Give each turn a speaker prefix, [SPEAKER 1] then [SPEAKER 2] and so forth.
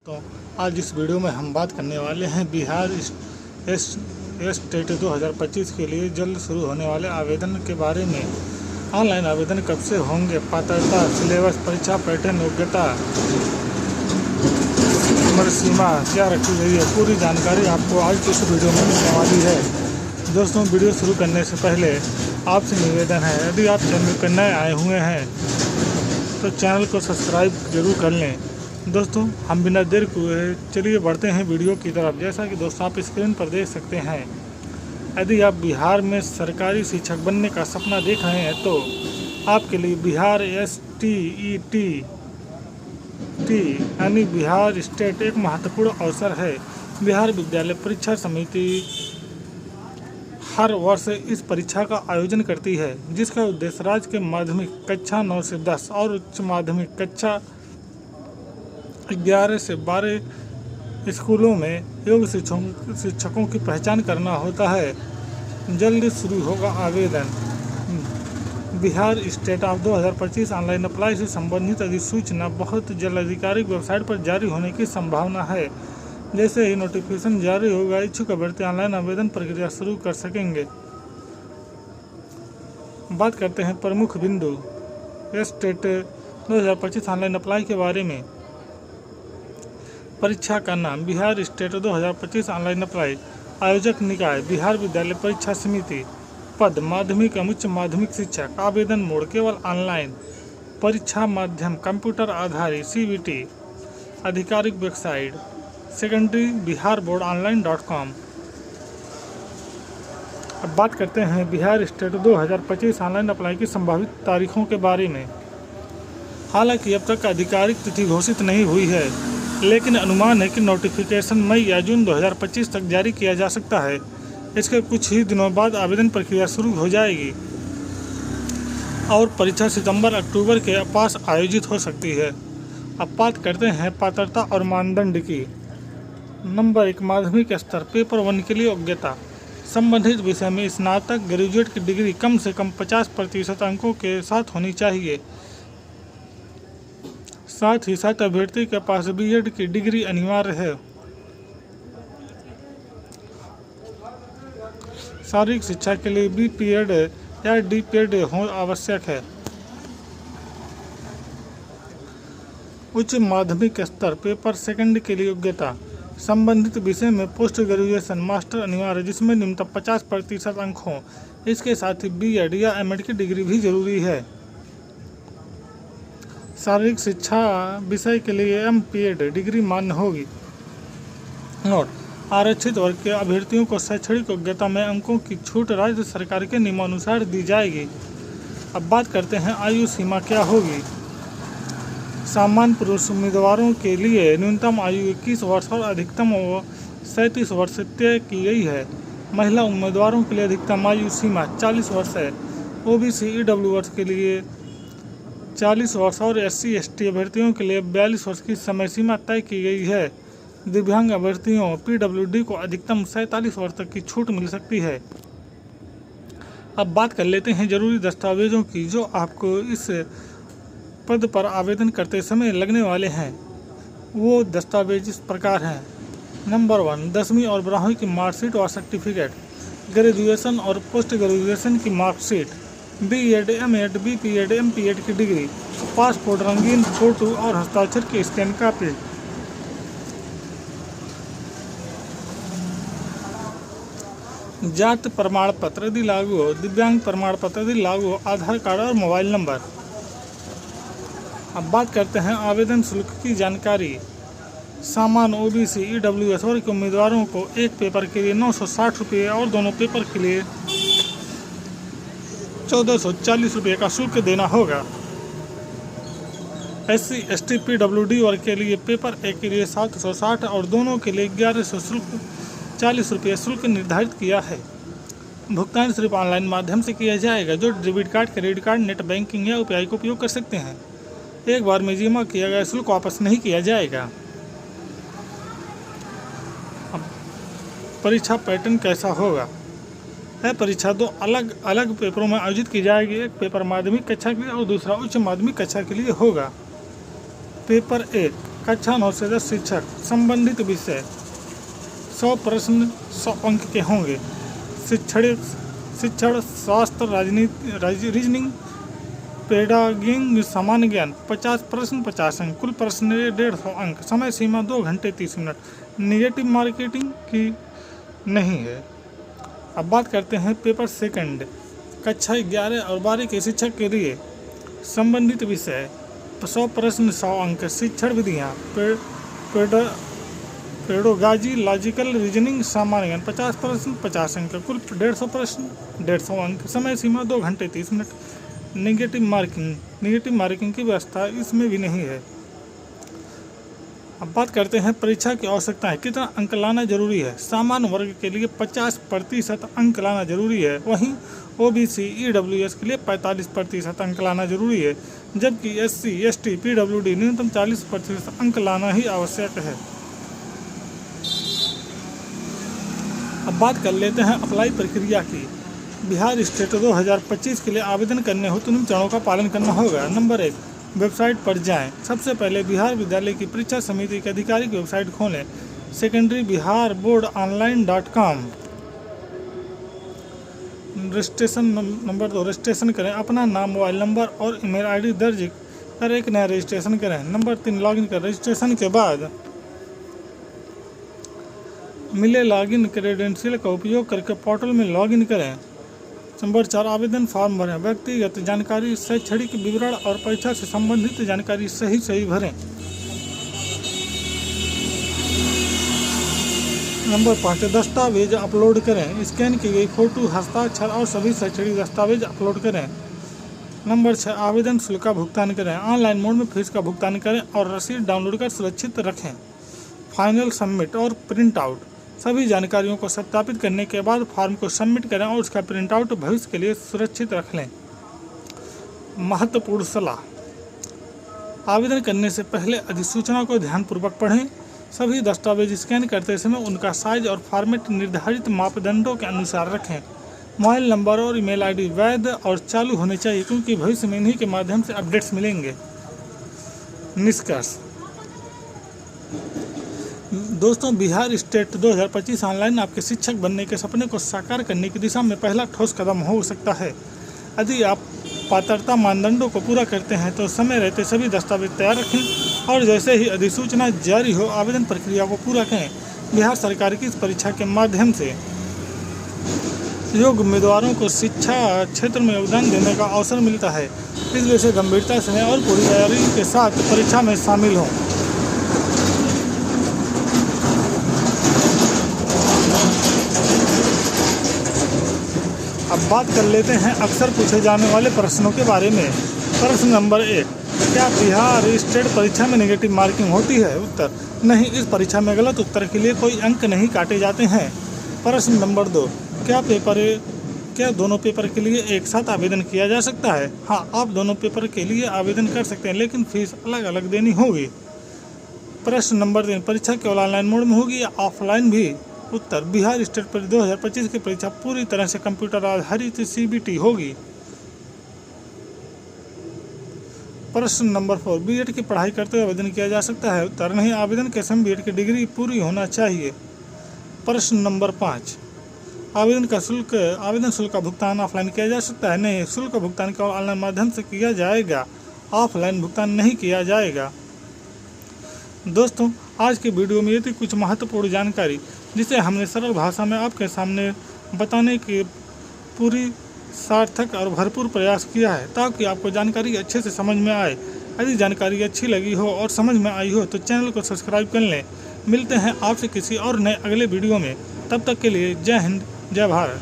[SPEAKER 1] तो आज इस वीडियो में हम बात करने वाले हैं बिहार स्टेट 2025 के लिए जल्द शुरू होने वाले आवेदन के बारे में। ऑनलाइन आवेदन कब से होंगे, पात्रता, सिलेबस, परीक्षा पैटर्न, योग्यता, उम्र सीमा क्या रखी गई है, पूरी जानकारी आपको आज इस वीडियो में मिलने वाली है। दोस्तों, वीडियो शुरू करने से पहले आपसे निवेदन है, यदि आप चैनल पर नए आए हुए हैं तो चैनल को सब्सक्राइब जरूर कर लें। दोस्तों, हम बिना देर किए चलिए बढ़ते हैं वीडियो की तरफ। जैसा कि दोस्तों आप स्क्रीन पर देख सकते हैं, यदि आप बिहार में सरकारी शिक्षक बनने का सपना देख रहे हैं तो आपके लिए बिहार STET यानी बिहार स्टेट एक महत्वपूर्ण अवसर है। बिहार विद्यालय परीक्षा समिति हर वर्ष इस परीक्षा का आयोजन करती है, जिसका उद्देश्य राज्य के माध्यमिक कक्षा 9 से 10 और उच्च माध्यमिक कक्षा 11 से 12 स्कूलों में योग्य शिक्षकों की पहचान करना होता है। जल्द शुरू होगा आवेदन। Bihar state of 2025 online apply से संबंधित अधिसूचना बहुत जल्द आधिकारिक वेबसाइट पर जारी होने की संभावना है। जैसे ही नोटिफिकेशन जारी होगा, इच्छुक अभ्यर्थी ऑनलाइन आवेदन प्रक्रिया शुरू कर सकेंगे। बात करते हैं प्रमुख बिंदु स्टेट 2025 ऑनलाइन अप्लाई के बारे में। परीक्षा का नाम बिहार स्टेट 2025 ऑनलाइन अप्लाई। आयोजक निकाय बिहार विद्यालय परीक्षा समिति। पद माध्यमिक एवं उच्च माध्यमिक शिक्षक। आवेदन मोड केवल ऑनलाइन। परीक्षा माध्यम कंप्यूटर आधारित CBT। आधिकारिक website secondary Bihar board online.com। अब बात करते हैं बिहार स्टेट 2025 ऑनलाइन अप्लाई की संभावित तारीखों के बारे में। हालांकि अब तक आधिकारिक तिथि घोषित नहीं हुई है, लेकिन अनुमान है कि नोटिफिकेशन मई या जून 2025 तक जारी किया जा सकता है। इसके कुछ ही दिनों बाद आवेदन प्रक्रिया शुरू हो जाएगी और परीक्षा सितंबर-अक्टूबर के पास आयोजित हो सकती है। अब बात करते हैं पात्रता और मानदंड की। नंबर 1, माध्यमिक स्तर पेपर 1 के लिए योग्यता। संबंधित विषय में स्नातक ग्रेजुएट की डिग्री कम से कम 50% अंकों के साथ होनी चाहिए। साथ ही साथ अभ्यर्थी के पास B.Ed की डिग्री अनिवार्य है। शारीरिक शिक्षा के लिए B.Ped या D.Ped हो आवश्यक है। उच्च माध्यमिक स्तर पेपर 2 के लिए योग्यता। संबंधित विषय में पोस्ट ग्रेजुएशन मास्टर अनिवार्य, जिसमें न्यूनतम 50% अंक हों। इसके साथ ही B.Ed या M.Ed की डिग्री भी जरूरी है। शारीरिक शिक्षा विषय के लिए M.Ped डिग्री मान्य होगी। और आरक्षित वर्ग के अभ्यर्थियों को शैक्षणिक योग्यता में अंकों की छूट राज्य सरकार के नियमानुसार दी जाएगी। अब बात करते हैं आयु सीमा क्या होगी। सामान्य पुरुष उम्मीदवारों के लिए न्यूनतम आयु 21 वर्ष और अधिकतम 37 वर्ष तय की गई है। महिला उम्मीदवारों के लिए अधिकतम आयु सीमा 40 वर्ष है। OBC EWS के लिए 40 वर्ष और SC/ST अभ्यर्थियों के लिए 42 वर्ष की समय सीमा तय की गई है। दिव्यांग अभ्यर्थियों PWD को अधिकतम 47 वर्ष तक की छूट मिल सकती है। अब बात कर लेते हैं जरूरी दस्तावेजों की, जो आपको इस पद पर आवेदन करते समय लगने वाले हैं। वो दस्तावेज इस प्रकार हैं। नंबर 1, 10वीं और 12वीं की मार्कशीट और सर्टिफिकेट। ग्रेजुएशन और पोस्ट ग्रेजुएशन की marksheet. B.Ed, M.Ed, B.Ped, M.Ped की डिग्री। पासपोर्ट रंगीन फोटो और हस्ताक्षर की स्कैन कॉपी। जाति प्रमाण पत्र यदि लागू हो, दिव्यांग प्रमाण पत्र यदि लागू हो, आधार कार्ड और मोबाइल नंबर। अब बात करते हैं आवेदन शुल्क की जानकारी। सामान्य OBC EWS वर्ग के उम्मीदवारों को एक पेपर के लिए 960 रुपये और दोनों पेपर के लिए 1440 रुपये का शुल्क देना होगा। SC/ST PWD वर्ग के लिए पेपर 1 के लिए 760 और दोनों के लिए 1140 रुपये शुल्क निर्धारित किया है। भुगतान सिर्फ ऑनलाइन माध्यम से किया जाएगा। जो debit card, credit card, net banking या UPI का उपयोग कर सकते हैं। एक बार में जमा किया गया शुल्क वापस नहीं किया जाएगा। अब परीक्षा पैटर्न कैसा होगा। यह परीक्षा 2 अलग अलग पेपरों में आयोजित की जाएगी। एक पेपर माध्यमिक कक्षा के लिए और दूसरा उच्च माध्यमिक कक्षा के लिए होगा। पेपर 1 कक्षा 9 से 10 शिक्षक। संबंधित विषय 100 प्रश्न 100 अंक के होंगे। शिक्षण, शास्त्र, राजनीति, रीजनिंग, पेडागिंग, सामान्य ज्ञान 50 प्रश्न 50 अंक। कुल प्रश्न 150 अंक। समय सीमा 2 घंटे 30 मिनट। निगेटिव मार्केटिंग की नहीं है। अब बात करते हैं पेपर सेकंड। कक्षा 11 और 12 के शिक्षक के लिए संबंधित विषय 100 प्रश्न 100 अंक। शिक्षण विधियाँ, पेडोगाजी, लॉजिकल रीजनिंग, सामान्य ज्ञान 50 प्रश्न 50 अंक। कुल 150 प्रश्न 150 अंक। समय सीमा 2 घंटे 30 मिनट। निगेटिव मार्किंग की व्यवस्था इसमें भी नहीं है। अब बात करते हैं परीक्षा की आवश्यकताएं। कितना अंक लाना जरूरी है? सामान्य वर्ग के लिए 50% अंक लाना जरूरी है। वहीं OBC, EWS के लिए 45% अंक लाना जरूरी है, जबकि SC, ST, PWD न्यूनतम 40% अंक लाना ही आवश्यक है। अब बात कर लेते हैं अप्लाई प्रक्रिया की। बिहार स्टेट 2025 के लिए आवेदन करने हो तो निम्न चरणों का पालन करना होगा। नंबर 1, वेबसाइट पर जाएं। सबसे पहले बिहार विद्यालय की परीक्षा समिति की आधिकारिक वेबसाइट खोलें, secondary-biharboard-online.com। रजिस्ट्रेशन नंबर 2, रजिस्ट्रेशन करें। अपना नाम, मोबाइल नंबर और ईमेल ID दर्ज कर एक नया रजिस्ट्रेशन करें। नंबर 3, लॉगिन करें। रजिस्ट्रेशन के बाद मिले लॉगिन क्रेडेंशियल का उपयोग करके पोर्टल में लॉगिन करें। नंबर 4, आवेदन फॉर्म भरें। व्यक्तिगत जानकारी, शैक्षणिक विवरण और परीक्षा से संबंधित जानकारी सही भरें। नंबर 5, दस्तावेज अपलोड करें। स्कैन की गई फोटो, हस्ताक्षर और सभी शैक्षणिक दस्तावेज अपलोड करें। नंबर 6, आवेदन शुल्क का भुगतान करें। ऑनलाइन मोड में फीस का भुगतान करें और रसीद डाउनलोड कर सुरक्षित रखें। फाइनल सबमिट और प्रिंट आउट। सभी जानकारियों को सत्यापित करने के बाद फॉर्म को सबमिट करें और उसका प्रिंट आउट भविष्य के लिए सुरक्षित रख लें। महत्वपूर्ण सलाह: आवेदन करने से पहले अधिसूचना को ध्यानपूर्वक पढ़ें। सभी दस्तावेज स्कैन करते समय उनका साइज और फॉर्मेट निर्धारित मापदंडों के अनुसार रखें। मोबाइल नंबर और ईमेल ID वैध और चालू होने चाहिए, क्योंकि भविष्य में इन्हीं के माध्यम से अपडेट्स मिलेंगे। निष्कर्ष: दोस्तों, बिहार स्टेट 2025 ऑनलाइन आपके शिक्षक बनने के सपने को साकार करने की दिशा में पहला ठोस कदम हो सकता है। यदि आप पात्रता मानदंडों को पूरा करते हैं तो समय रहते सभी दस्तावेज तैयार रखें और जैसे ही अधिसूचना जारी हो आवेदन प्रक्रिया को पूरा करें। बिहार सरकार की इस परीक्षा के माध्यम से योग्य उम्मीदवारों को शिक्षा क्षेत्र में योगदान देने का अवसर मिलता है, इसलिए इसे गंभीरता से और पूरी तैयारी के साथ परीक्षा में शामिल हों। अब बात कर लेते हैं अक्सर पूछे जाने वाले प्रश्नों के बारे में। प्रश्न नंबर 1, क्या बिहार स्टेट परीक्षा में नेगेटिव मार्किंग होती है? उत्तर: नहीं, इस परीक्षा में गलत उत्तर के लिए कोई अंक नहीं काटे जाते हैं। प्रश्न नंबर 2, क्या दोनों पेपर के लिए एक साथ आवेदन किया जा सकता है? हाँ, आप दोनों पेपर के लिए आवेदन कर सकते हैं, लेकिन फीस अलग अलग देनी होगी। प्रश्न नंबर 3, परीक्षा केवल ऑनलाइन मोड में होगी या ऑफलाइन भी? उत्तर: बिहार स्टेट पर 2025 की परीक्षा पूरी तरह से कंप्यूटर आधारित CBT होगी। प्रश्न नंबर 4, B.Ed की पढ़ाई करते हुए आवेदन किया जा सकता है? उत्तर: नहीं, आवेदन के समय B.Ed की डिग्री पूरी होना चाहिए। प्रश्न नंबर 5, आवेदन शुल्क का भुगतान ऑफलाइन किया जा सकता है? नहीं, शुल्क का भुगतान केवल ऑनलाइन माध्यम से किया जाएगा, ऑफलाइन भुगतान नहीं किया जाएगा। दोस्तों, आज के वीडियो में ये थी कुछ महत्वपूर्ण जानकारी, जिसे हमने सरल भाषा में आपके सामने बताने की पूरी सार्थक और भरपूर प्रयास किया है, ताकि आपको जानकारी अच्छे से समझ में आए। यदि जानकारी अच्छी लगी हो और समझ में आई हो तो चैनल को सब्सक्राइब कर लें। मिलते हैं आपसे किसी और नए अगले वीडियो में। तब तक के लिए जय हिंद, जय भारत।